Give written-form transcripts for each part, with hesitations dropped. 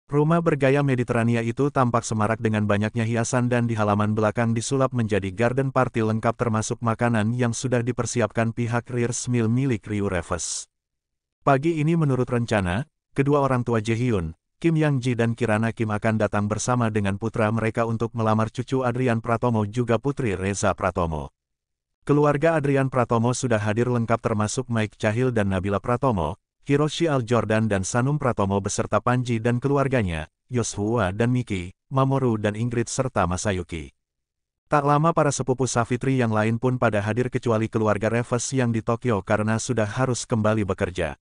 Rumah bergaya Mediterania itu tampak semarak dengan banyaknya hiasan dan di halaman belakang disulap menjadi garden party lengkap termasuk makanan yang sudah dipersiapkan pihak Rears Mill milik Ryu Reves. Pagi ini menurut rencana, kedua orang tua Jaehyun, Kim Yang Ji dan Kirana Kim akan datang bersama dengan putra mereka untuk melamar cucu Adrian Pratomo juga putri Reza Pratomo. Keluarga Adrian Pratomo sudah hadir lengkap termasuk Mike Cahill dan Nabila Pratomo, Hiroshi Al-Jordan dan Sanum Pratomo beserta Panji dan keluarganya, Yoshua dan Miki, Mamoru dan Ingrid serta Masayuki. Tak lama para sepupu Savitri yang lain pun pada hadir kecuali keluarga Reves yang di Tokyo karena sudah harus kembali bekerja.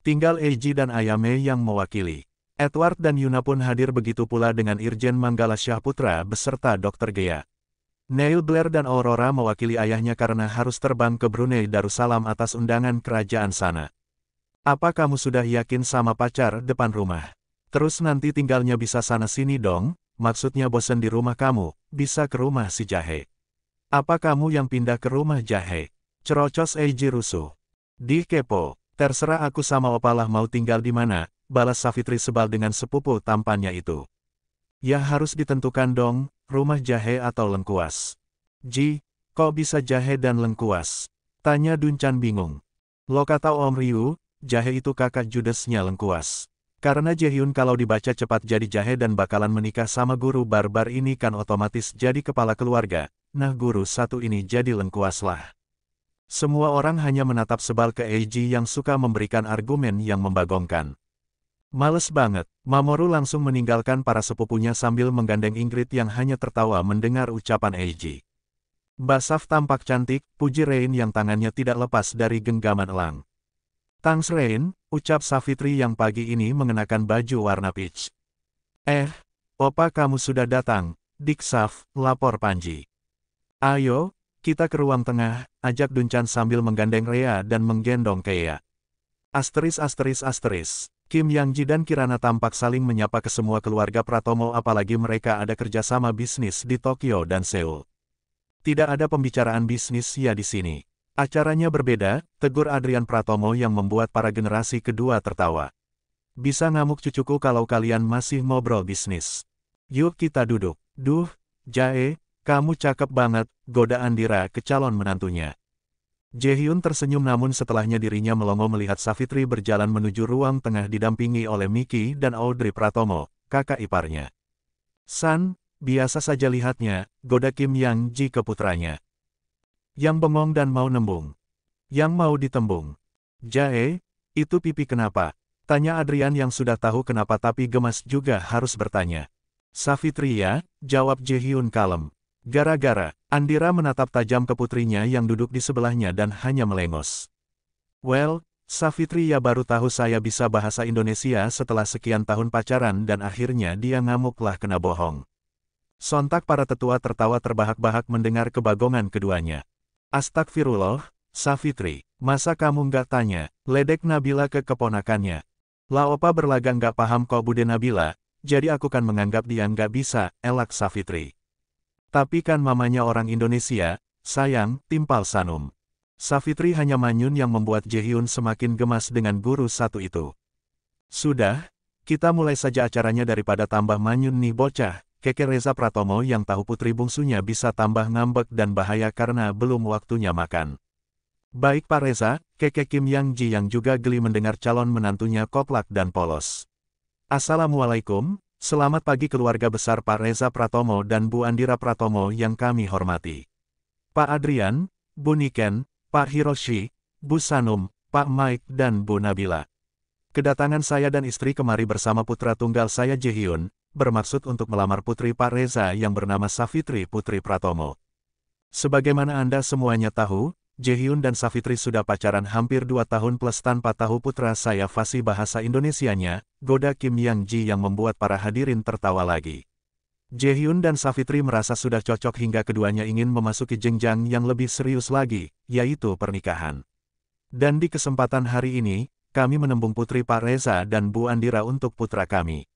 Tinggal Eiji dan Ayame yang mewakili. Edward dan Yuna pun hadir begitu pula dengan Irjen Manggala Syahputra beserta Dr. Gea. Neil Blair dan Aurora mewakili ayahnya karena harus terbang ke Brunei Darussalam atas undangan kerajaan sana. Apa kamu sudah yakin sama pacar depan rumah? Terus nanti tinggalnya bisa sana-sini dong, maksudnya bosen di rumah kamu, bisa ke rumah si Jahe. Apa kamu yang pindah ke rumah Jahe? Cerocos Eiji rusuh. Di kepo, terserah aku sama opalah mau tinggal di mana, balas Savitri sebal dengan sepupu tampannya itu. Ya harus ditentukan dong, rumah Jahe atau Lengkuas. Ji, kok bisa Jahe dan Lengkuas? Tanya Dunchan bingung. Lo kata Om Ryu, Jahe itu kakak judesnya Lengkuas. Karena Jaehyun kalau dibaca cepat jadi Jahe dan bakalan menikah sama guru barbar ini kan otomatis jadi kepala keluarga, nah guru satu ini jadi Lengkuas lah. Semua orang hanya menatap sebal ke Eiji yang suka memberikan argumen yang membagongkan. Males banget, Mamoru langsung meninggalkan para sepupunya sambil menggandeng Ingrid yang hanya tertawa mendengar ucapan Eiji. Mbak Saf tampak cantik, puji Rain yang tangannya tidak lepas dari genggaman elang. Thanks Rain, ucap Savitri yang pagi ini mengenakan baju warna peach. Opa kamu sudah datang, Dik Saf, lapor Panji. Ayo, kita ke ruang tengah, ajak Dunchan sambil menggandeng Rea dan menggendong Kea. ****. Kim Yang Ji dan Kirana tampak saling menyapa ke semua keluarga Pratomo apalagi mereka ada kerjasama bisnis di Tokyo dan Seoul. Tidak ada pembicaraan bisnis ya di sini. Acaranya berbeda, tegur Adrian Pratomo yang membuat para generasi kedua tertawa. Bisa ngamuk cucuku kalau kalian masih ngobrol bisnis. Yuk kita duduk. Duh, Jae, kamu cakep banget, goda Andira ke calon menantunya. Jaehyun tersenyum namun setelahnya dirinya melongo melihat Savitri berjalan menuju ruang tengah didampingi oleh Miki dan Audrey Pratomo, kakak iparnya. San, biasa saja lihatnya, goda Kim Yang Ji ke putranya. Yang bengong dan mau nembung. Yang mau ditembung. Jae, itu pipi kenapa? Tanya Adrian yang sudah tahu kenapa tapi gemas juga harus bertanya. Savitri ya, jawab Jaehyun kalem. Gara-gara, Andira menatap tajam ke putrinya yang duduk di sebelahnya dan hanya melengos. Well, Savitri ya baru tahu saya bisa bahasa Indonesia setelah sekian tahun pacaran dan akhirnya dia ngamuklah kena bohong. Sontak para tetua tertawa terbahak-bahak mendengar kebagongan keduanya. Astagfirullah, Savitri, masa kamu nggak tanya, ledek Nabila ke keponakannya. La opa berlagak nggak paham kok Bude Nabila, jadi aku kan menganggap dia nggak bisa, elak Savitri. Tapi kan mamanya orang Indonesia, sayang, timpal Sanum. Savitri hanya manyun yang membuat Jaehyun semakin gemas dengan guru satu itu. Sudah, kita mulai saja acaranya daripada tambah manyun nih bocah. Keke Reza Pratomo yang tahu putri bungsunya bisa tambah ngambek dan bahaya karena belum waktunya makan. Baik Pak Reza, Keke Kim Yang Ji yang juga geli mendengar calon menantunya koplak dan polos. Assalamualaikum, selamat pagi keluarga besar Pak Reza Pratomo dan Bu Andira Pratomo yang kami hormati. Pak Adrian, Bu Niken, Pak Hiroshi, Bu Sanum, Pak Mike dan Bu Nabila. Kedatangan saya dan istri kemari bersama putra tunggal saya Jaehyun, bermaksud untuk melamar putri Pak Reza yang bernama Savitri Putri Pratomo. Sebagaimana Anda semuanya tahu, Jaehyun dan Savitri sudah pacaran hampir 2 tahun plus tanpa tahu putra saya fasih bahasa Indonesianya, goda Kim Yang Ji yang membuat para hadirin tertawa lagi. Jaehyun dan Savitri merasa sudah cocok hingga keduanya ingin memasuki jenjang yang lebih serius lagi, yaitu pernikahan. Dan di kesempatan hari ini, kami menembung putri Pak Reza dan Bu Andira untuk putra kami.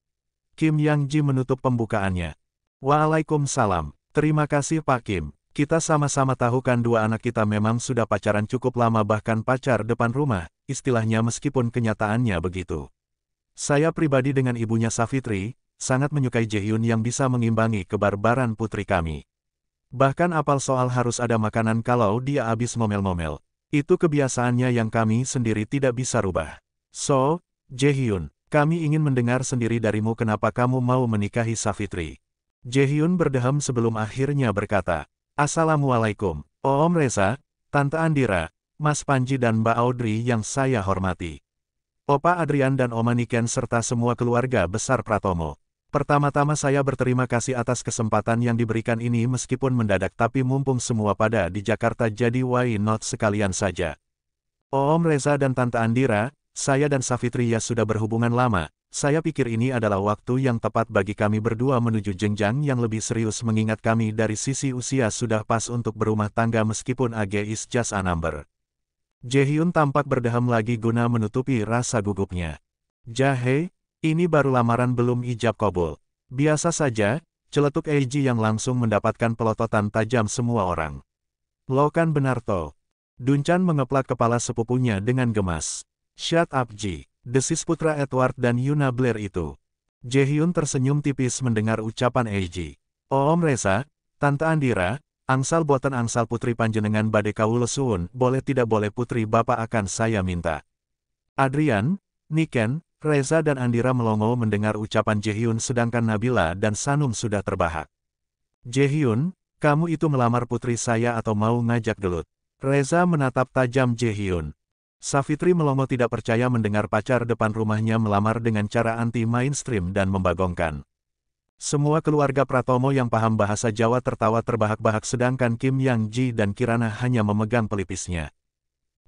Kim Yang Ji menutup pembukaannya. Waalaikumsalam, terima kasih Pak Kim. Kita sama-sama tahu kan dua anak kita memang sudah pacaran cukup lama bahkan pacar depan rumah, istilahnya meskipun kenyataannya begitu. Saya pribadi dengan ibunya Savitri, sangat menyukai Jaehyun yang bisa mengimbangi kebarbaran putri kami. Bahkan apal soal harus ada makanan kalau dia habis ngomel-ngomel. Itu kebiasaannya yang kami sendiri tidak bisa rubah. So, Jaehyun, kami ingin mendengar sendiri darimu kenapa kamu mau menikahi Savitri. Jaehyun berdeham sebelum akhirnya berkata, Assalamualaikum, Om Reza, Tante Andira, Mas Panji dan Mbak Audrey yang saya hormati. Opa Adrian dan Oma Niken serta semua keluarga besar Pratomo. Pertama-tama saya berterima kasih atas kesempatan yang diberikan ini meskipun mendadak tapi mumpung semua pada di Jakarta jadi why not sekalian saja. Om Reza dan Tante Andira, saya dan Savitri ya sudah berhubungan lama, saya pikir ini adalah waktu yang tepat bagi kami berdua menuju jenjang yang lebih serius mengingat kami dari sisi usia sudah pas untuk berumah tangga meskipun age is just a number. Jaehyun tampak berdeham lagi guna menutupi rasa gugupnya. Jahe, ini baru lamaran belum ijab kabul. Biasa saja, celetuk Eiji yang langsung mendapatkan pelototan tajam semua orang. Lo kan benar toh. Dunchan mengeplak kepala sepupunya dengan gemas. Shut up Ji, desis putra Edward dan Yuna Blair itu. Jaehyun tersenyum tipis mendengar ucapan Eiji. Om Reza, Tante Andira, angsal buatan angsal putri panjenengan badhe kawula suwun, boleh tidak boleh putri bapak akan saya minta. Adrian, Niken, Reza dan Andira melongo mendengar ucapan Jaehyun sedangkan Nabila dan Sanum sudah terbahak. Jaehyun, kamu itu melamar putri saya atau mau ngajak gelut? Reza menatap tajam Jaehyun. Savitri melongo tidak percaya mendengar pacar depan rumahnya melamar dengan cara anti-mainstream dan membagongkan. Semua keluarga Pratomo yang paham bahasa Jawa tertawa terbahak-bahak sedangkan Kim Yang Ji dan Kirana hanya memegang pelipisnya.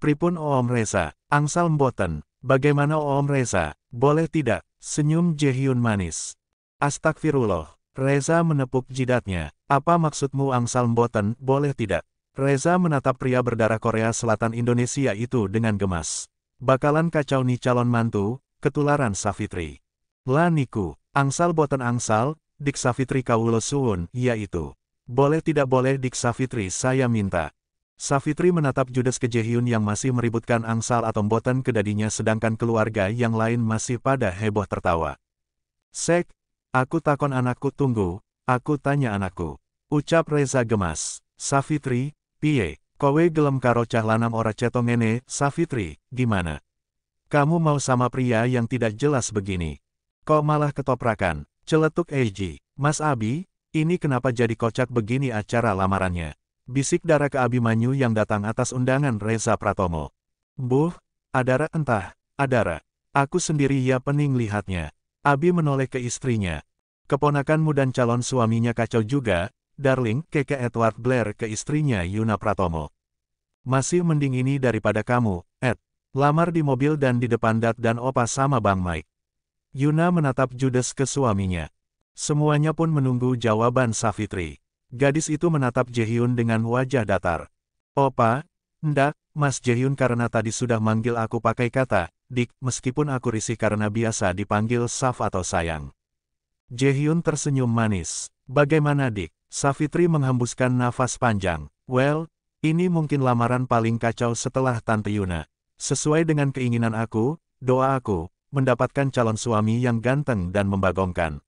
Pripun Om Reza, angsal mboten, bagaimana Om Reza, boleh tidak, senyum Jaehyun manis. Astagfirullah, Reza menepuk jidatnya, apa maksudmu angsal mboten, boleh tidak? Reza menatap pria berdarah Korea Selatan Indonesia itu dengan gemas. Bakalan kacau nih calon mantu, ketularan Savitri. Lah niku, angsal boten angsal, dik Savitri kawula suwun, yaitu. Boleh tidak boleh dik Savitri saya minta. Savitri menatap judes ke Jaehyun yang masih meributkan angsal atau boten ke dadinya sedangkan keluarga yang lain masih pada heboh tertawa. Sek, aku takon anakku tunggu, aku tanya anakku. Ucap Reza gemas. Savitri, piye, kowe gelem karo cah lanang ora cetong ngene, Savitri, gimana? Kamu mau sama pria yang tidak jelas begini? Kok malah ketoprakan? Celetuk Eiji. Mas Abi, ini kenapa jadi kocak begini acara lamarannya? Bisik Dara ke Abimanyu yang datang atas undangan Reza Pratomo. Buh, Adara entah, Adara. Aku sendiri ya pening lihatnya. Abi menoleh ke istrinya. Keponakanmu dan calon suaminya kacau juga, darling, keke Edward Blair ke istrinya Yuna Pratomo. Masih mending ini daripada kamu, Ed. Lamar di mobil dan di depan Dat dan Opa sama Bang Mike. Yuna menatap judes ke suaminya. Semuanya pun menunggu jawaban Savitri. Gadis itu menatap Jaehyun dengan wajah datar. Opa, ndak, Mas Jaehyun karena tadi sudah manggil aku pakai kata, Dik, meskipun aku risih karena biasa dipanggil Saf atau sayang. Jaehyun tersenyum manis. Bagaimana Dik? Savitri menghembuskan nafas panjang. Well, ini mungkin lamaran paling kacau setelah Tante Yuna. Sesuai dengan keinginan aku, doa aku, mendapatkan calon suami yang ganteng dan membagongkan.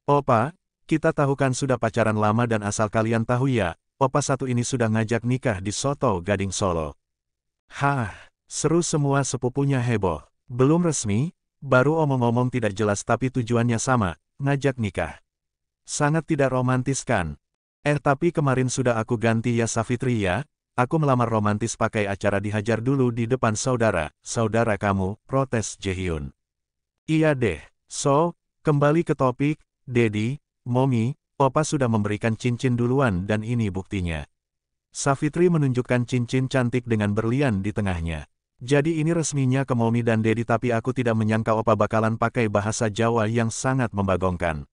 Opa, kita tahu kan sudah pacaran lama dan asal kalian tahu ya, Opa satu ini sudah ngajak nikah di Soto Gading Solo. Hah, seru semua sepupunya heboh. Belum resmi, baru omong-omong tidak jelas tapi tujuannya sama, ngajak nikah. Sangat tidak romantis kan? Tapi kemarin sudah aku ganti ya Savitri ya, aku melamar romantis pakai acara dihajar dulu di depan saudara kamu, protes Jaehyun. Iya deh, so, kembali ke topik, Dedi, Momi, Opa sudah memberikan cincin duluan dan ini buktinya. Savitri menunjukkan cincin cantik dengan berlian di tengahnya. Jadi ini resminya ke Momi dan Dedi tapi aku tidak menyangka Opa bakalan pakai bahasa Jawa yang sangat membagongkan.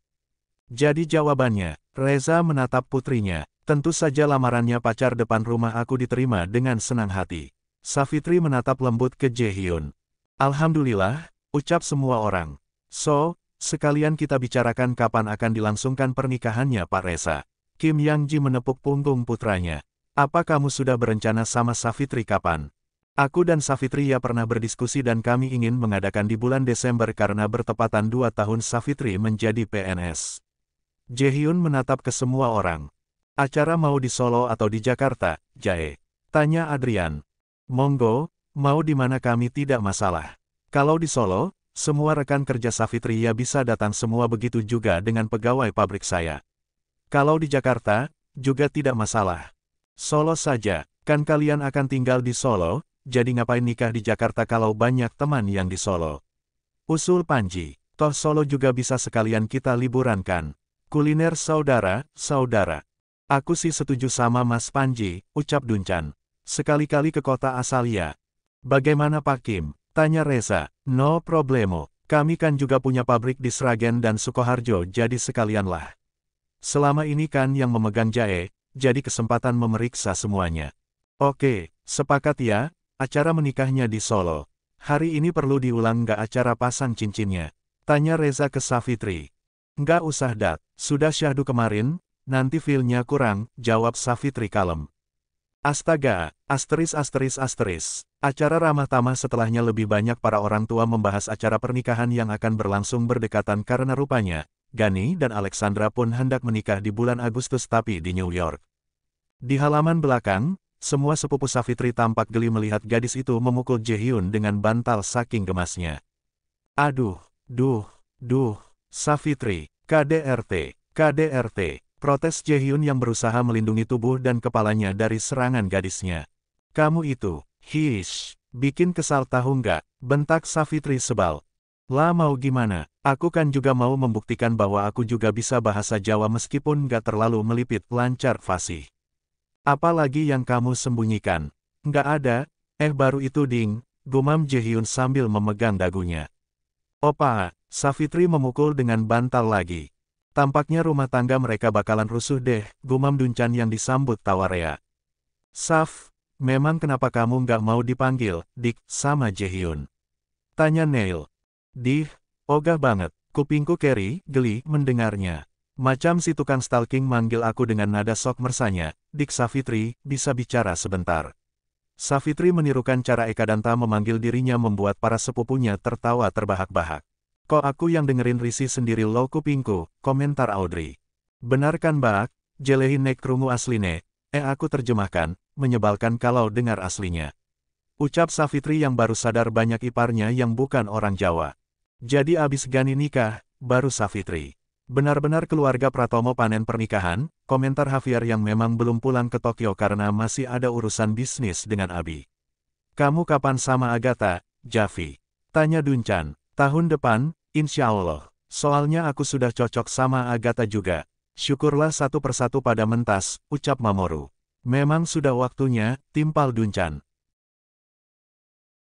Jadi jawabannya, Reza menatap putrinya. Tentu saja lamarannya pacar depan rumah aku diterima dengan senang hati. Savitri menatap lembut ke Jaehyun. Alhamdulillah, ucap semua orang. So, sekalian kita bicarakan kapan akan dilangsungkan pernikahannya Pak Reza. Kim Yang Ji menepuk punggung putranya. Apa kamu sudah berencana sama Savitri kapan? Aku dan Savitri ya pernah berdiskusi dan kami ingin mengadakan di bulan Desember karena bertepatan 2 tahun Savitri menjadi PNS. Jaehyun menatap ke semua orang. Acara mau di Solo atau di Jakarta, Jae? Tanya Adrian. Monggo, mau di mana kami tidak masalah. Kalau di Solo, semua rekan kerja Savitri ya bisa datang semua, begitu juga dengan pegawai pabrik saya. Kalau di Jakarta, juga tidak masalah. Solo saja, kan kalian akan tinggal di Solo, jadi ngapain nikah di Jakarta kalau banyak teman yang di Solo? Usul Panji, toh Solo juga bisa sekalian kita liburan kan? Kuliner saudara. Aku sih setuju sama Mas Panji, ucap Duncan. Sekali-kali ke kota asal ya. Bagaimana Pak Kim? Tanya Reza. No problemo, kami kan juga punya pabrik di Sragen dan Sukoharjo, jadi sekalianlah. Selama ini kan yang memegang Jae, jadi kesempatan memeriksa semuanya. Oke, sepakat ya, acara menikahnya di Solo. Hari ini perlu diulang nggak acara pasang cincinnya? Tanya Reza ke Savitri. Nggak usah Dat, sudah syahdu kemarin, nanti feel-nya kurang, jawab Savitri kalem. Astaga, asteris. Acara ramah tamah setelahnya lebih banyak para orang tua membahas acara pernikahan yang akan berlangsung berdekatan karena rupanya, Gani dan Alexandra pun hendak menikah di bulan Agustus tapi di New York. Di halaman belakang, semua sepupu Savitri tampak geli melihat gadis itu memukul Jaehyun dengan bantal saking gemasnya. Aduh, Savitri, KDRT, protes Jaehyun yang berusaha melindungi tubuh dan kepalanya dari serangan gadisnya. Kamu itu, bikin kesal tahu nggak, bentak Savitri sebal. Lah mau gimana, aku kan juga mau membuktikan bahwa aku juga bisa bahasa Jawa meskipun nggak terlalu melipit, lancar fasih. Apalagi yang kamu sembunyikan? Nggak ada, baru itu ding, gumam Jaehyun sambil memegang dagunya. Opa, Savitri memukul dengan bantal lagi. Tampaknya rumah tangga mereka bakalan rusuh deh, gumam Duncan yang disambut tawa rea. Sav, memang kenapa kamu nggak mau dipanggil, Dik, sama Jaehyun? Tanya Neil. Ogah banget, kupingku Carrie, geli mendengarnya. Macam si tukang stalking manggil aku dengan nada sok mersanya, Dik Savitri, bisa bicara sebentar. Savitri menirukan cara Ekadanta memanggil dirinya membuat para sepupunya tertawa terbahak-bahak. Kok aku yang dengerin risih sendiri lo kupingku, komentar Audrey. Benar kan Bak, jelehin nek krungu asline, aku terjemahkan, menyebalkan kalau dengar aslinya. Ucap Savitri yang baru sadar banyak iparnya yang bukan orang Jawa. Jadi abis Gani nikah, baru Savitri. Benar-benar keluarga Pratomo panen pernikahan, komentar Javier yang memang belum pulang ke Tokyo karena masih ada urusan bisnis dengan Abi. Kamu kapan sama Agatha, Javi? Tanya Duncan. Tahun depan, insya Allah. Soalnya aku sudah cocok sama Agatha juga. Syukurlah satu persatu pada mentas, ucap Mamoru. Memang sudah waktunya, timpal Duncan.